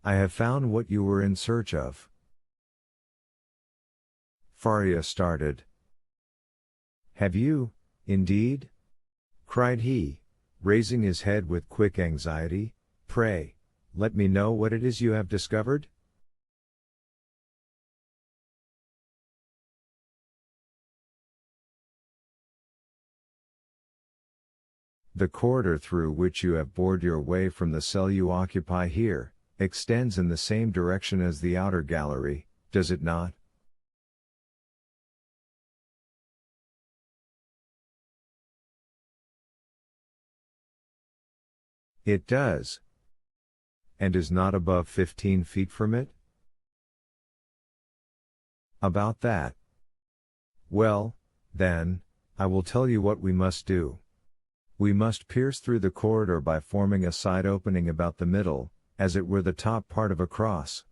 I have found what you were in search of. Faria started. Have you, indeed? Cried he, raising his head with quick anxiety. Pray, let me know what it is you have discovered? The corridor through which you have bored your way from the cell you occupy here, extends in the same direction as the outer gallery, does it not? It does. And is not above 15 feet from it? About that. Well, then, I will tell you what we must do. We must pierce through the corridor by forming a side opening about the middle, as it were the top part of a cross.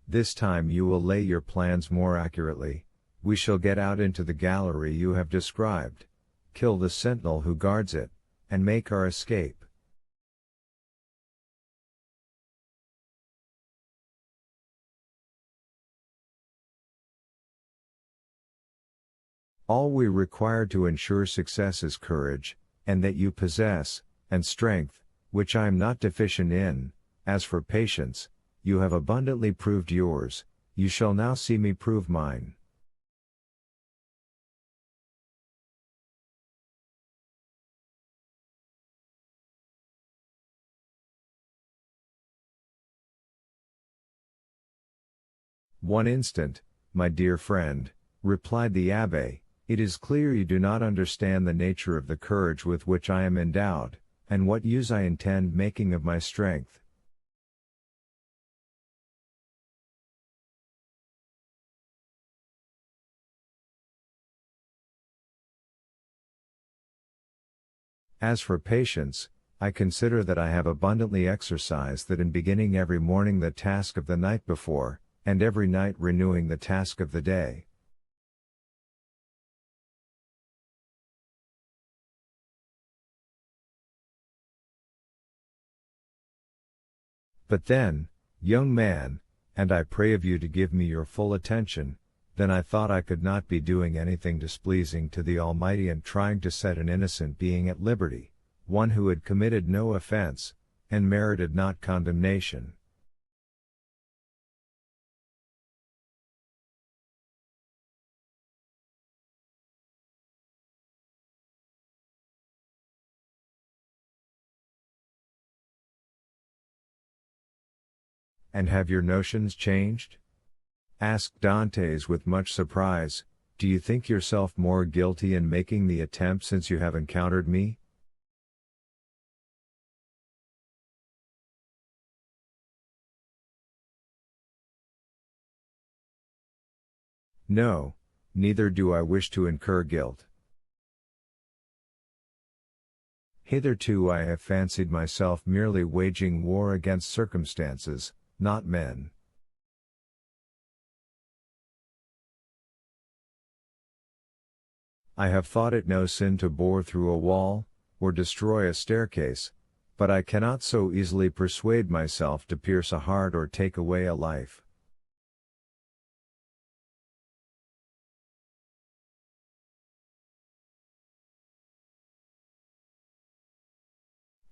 This time you will lay your plans more accurately. We shall get out into the gallery you have described, kill the sentinel who guards it, and make our escape. All we require to ensure success is courage, and that you possess, and strength, which I am not deficient in. As for patience, you have abundantly proved yours, you shall now see me prove mine. One instant, my dear friend, replied the Abbé. It is clear you do not understand the nature of the courage with which I am endowed, and what use I intend making of my strength. As for patience, I consider that I have abundantly exercised that in beginning every morning the task of the night before, and every night renewing the task of the day. But then, young man, and I pray of you to give me your full attention, then I thought I could not be doing anything displeasing to the Almighty and trying to set an innocent being at liberty, one who had committed no offense, and merited not condemnation. And have your notions changed? Asked Dantes with much surprise. Do you think yourself more guilty in making the attempt since you have encountered me? No, neither do I wish to incur guilt. Hitherto I have fancied myself merely waging war against circumstances, not men. I have thought it no sin to bore through a wall, or destroy a staircase, but I cannot so easily persuade myself to pierce a heart or take away a life.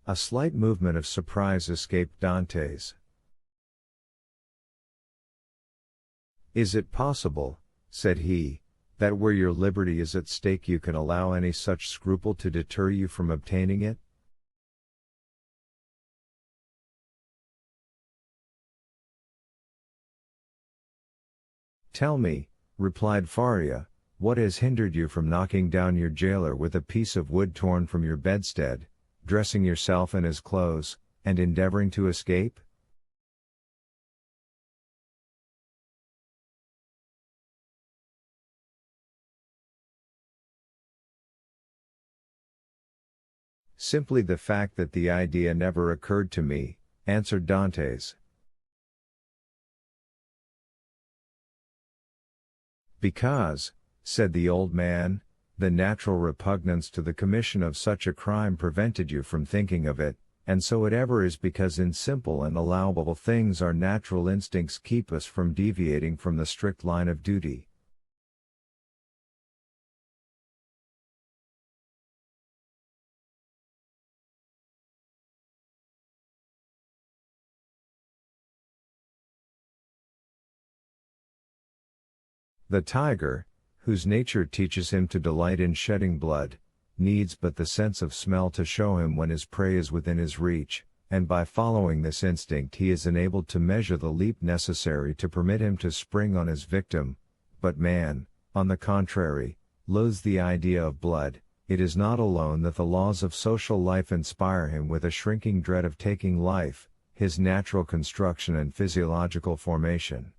A slight movement of surprise escaped Dantes. Is it possible, said he, that where your liberty is at stake you can allow any such scruple to deter you from obtaining it? Tell me, replied Faria, what has hindered you from knocking down your jailer with a piece of wood torn from your bedstead, dressing yourself in his clothes, and endeavoring to escape? Simply the fact that the idea never occurred to me, answered Dantes. Because, said the old man, the natural repugnance to the commission of such a crime prevented you from thinking of it, and so it ever is because in simple and allowable things our natural instincts keep us from deviating from the strict line of duty. The tiger, whose nature teaches him to delight in shedding blood, needs but the sense of smell to show him when his prey is within his reach, and by following this instinct he is enabled to measure the leap necessary to permit him to spring on his victim. But man, on the contrary, loathes the idea of blood. It is not alone that the laws of social life inspire him with a shrinking dread of taking life, his natural construction and physiological formation.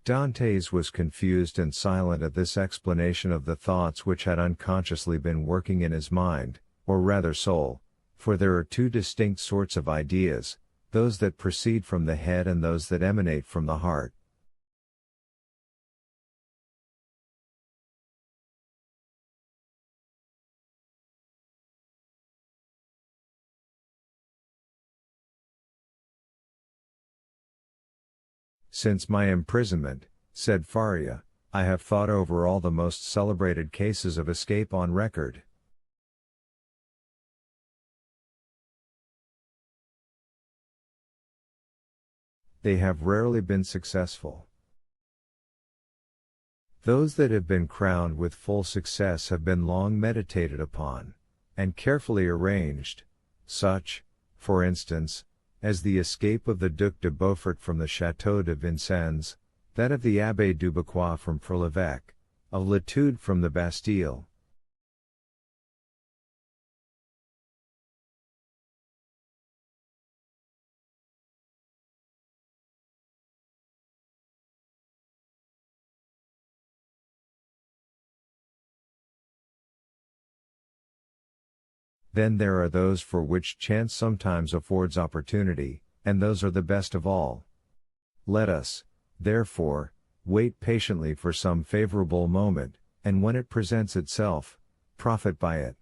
Dantes was confused and silent at this explanation of the thoughts which had unconsciously been working in his mind, or rather soul, for there are two distinct sorts of ideas, those that proceed from the head and those that emanate from the heart. Since my imprisonment, said Faria, I have thought over all the most celebrated cases of escape on record. They have rarely been successful. Those that have been crowned with full success have been long meditated upon, and carefully arranged, such, for instance, as the escape of the Duc de Beaufort from the Château de Vincennes, that of the Abbé Dubacquois from Prelevec, of Latude from the Bastille. Then there are those for which chance sometimes affords opportunity, and those are the best of all. Let us, therefore, wait patiently for some favorable moment, and when it presents itself, profit by it.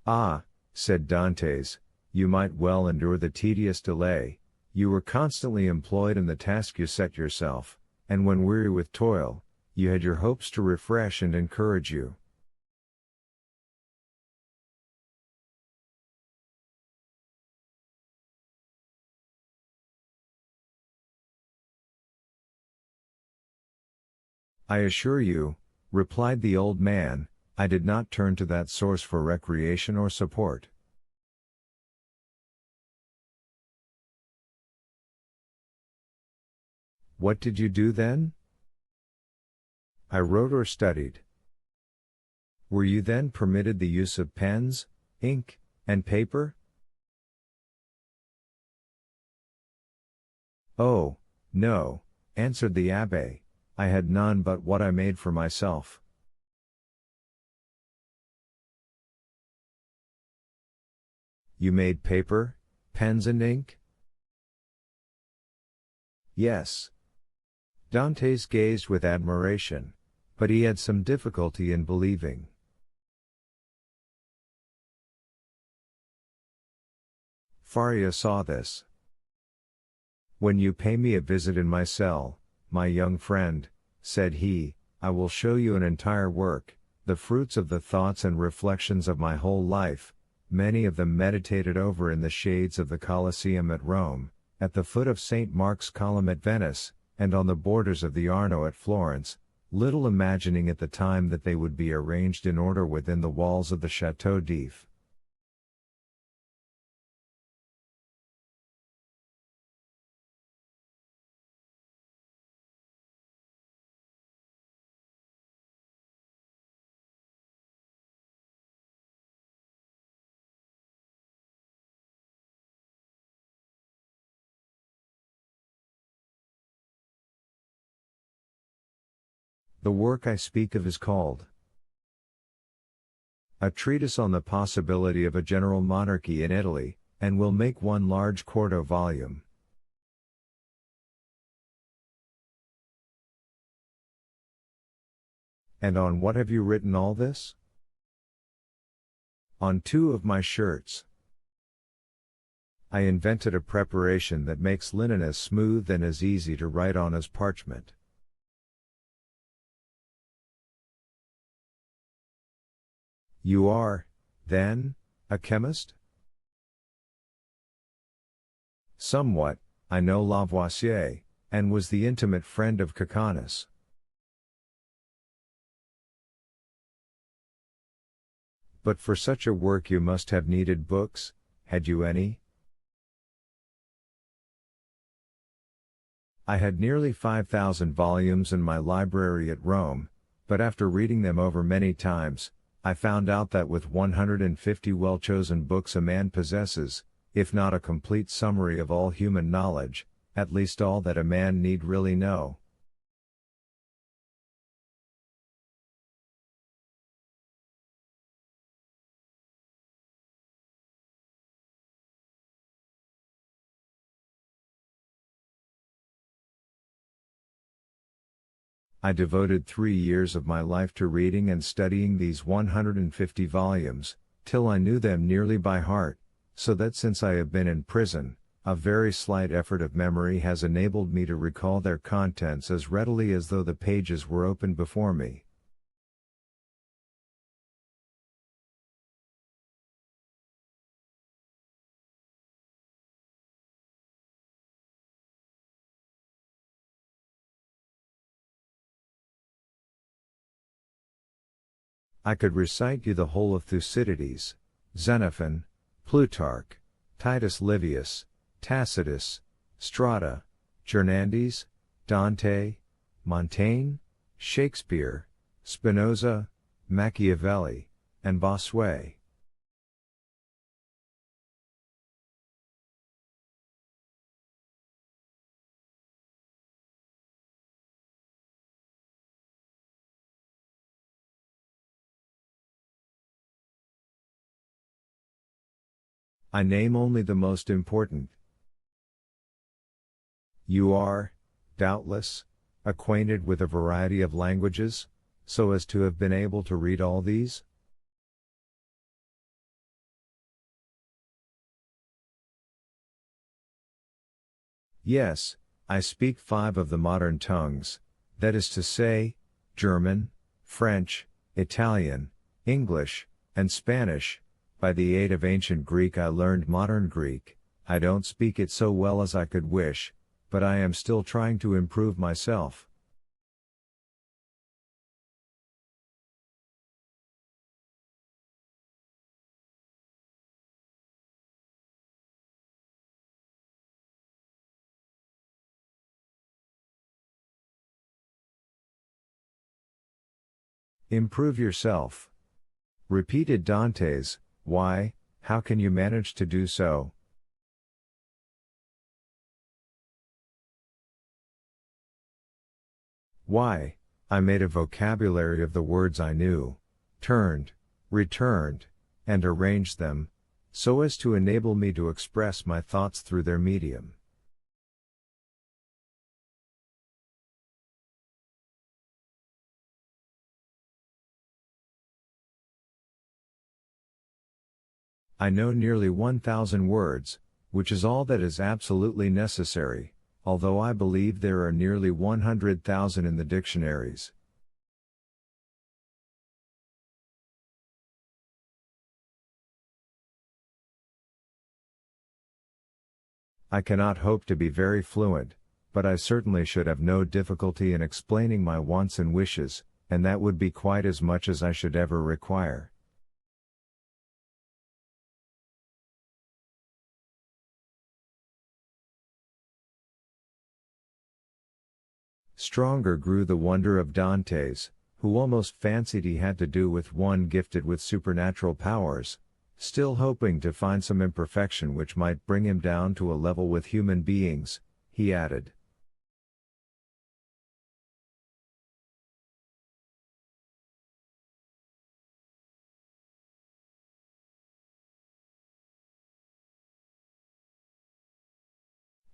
Ah, said Dantes, you might well endure the tedious delay. You were constantly employed in the task you set yourself, and when weary with toil, you had your hopes to refresh and encourage you. I assure you, replied the old man, I did not turn to that source for recreation or support. What did you do then? I wrote or studied. Were you then permitted the use of pens, ink, and paper? Oh, no, answered the abbé, I had none but what I made for myself. You made paper, pens and ink? Yes. Dantes gazed with admiration, but he had some difficulty in believing. Faria saw this. When you pay me a visit in my cell, my young friend, said he, I will show you an entire work, the fruits of the thoughts and reflections of my whole life, many of them meditated over in the shades of the Colosseum at Rome, at the foot of St. Mark's column at Venice, and on the borders of the Arno at Florence, little imagining at the time that they would be arranged in order within the walls of the Château d'If. The work I speak of is called A Treatise on the Possibility of a General Monarchy in Italy, and will make one large quarto volume. And on what have you written all this? On 2 of my shirts. I invented a preparation that makes linen as smooth and as easy to write on as parchment. You are, then, a chemist? Somewhat. I know Lavoisier, and was the intimate friend of Cacanus. But for such a work you must have needed books. Had you any? I had nearly 5,000 volumes in my library at Rome, but after reading them over many times, I found out that with 150 well-chosen books a man possesses, if not a complete summary of all human knowledge, at least all that a man need really know. I devoted 3 years of my life to reading and studying these 150 volumes, till I knew them nearly by heart, so that since I have been in prison, a very slight effort of memory has enabled me to recall their contents as readily as though the pages were open before me. I could recite you the whole of Thucydides, Xenophon, Plutarch, Titus Livius, Tacitus, Strada, Jornandes, Dante, Montaigne, Shakespeare, Spinoza, Machiavelli, and Bossuet. I name only the most important. You are, doubtless, acquainted with a variety of languages, so as to have been able to read all these? Yes, I speak 5 of the modern tongues, that is to say, German, French, Italian, English, and Spanish. By the aid of ancient Greek I learned modern Greek. I don't speak it so well as I could wish, but I am still trying to improve myself. Improve yourself. Repeated Dante's, why, how can you manage to do so? Why, I made a vocabulary of the words I knew, turned, returned, and arranged them, so as to enable me to express my thoughts through their medium. I know nearly 1,000 words, which is all that is absolutely necessary, although I believe there are nearly 100,000 in the dictionaries. I cannot hope to be very fluent, but I certainly should have no difficulty in explaining my wants and wishes, and that would be quite as much as I should ever require. Stronger grew the wonder of Dante's, who almost fancied he had to do with one gifted with supernatural powers, still hoping to find some imperfection which might bring him down to a level with human beings, he added.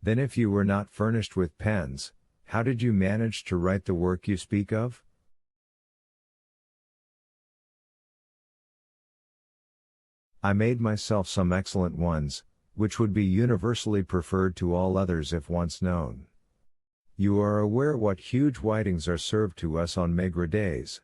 Then if you were not furnished with pens, how did you manage to write the work you speak of? I made myself some excellent ones, which would be universally preferred to all others if once known. You are aware what huge whitings are served to us on maigre days.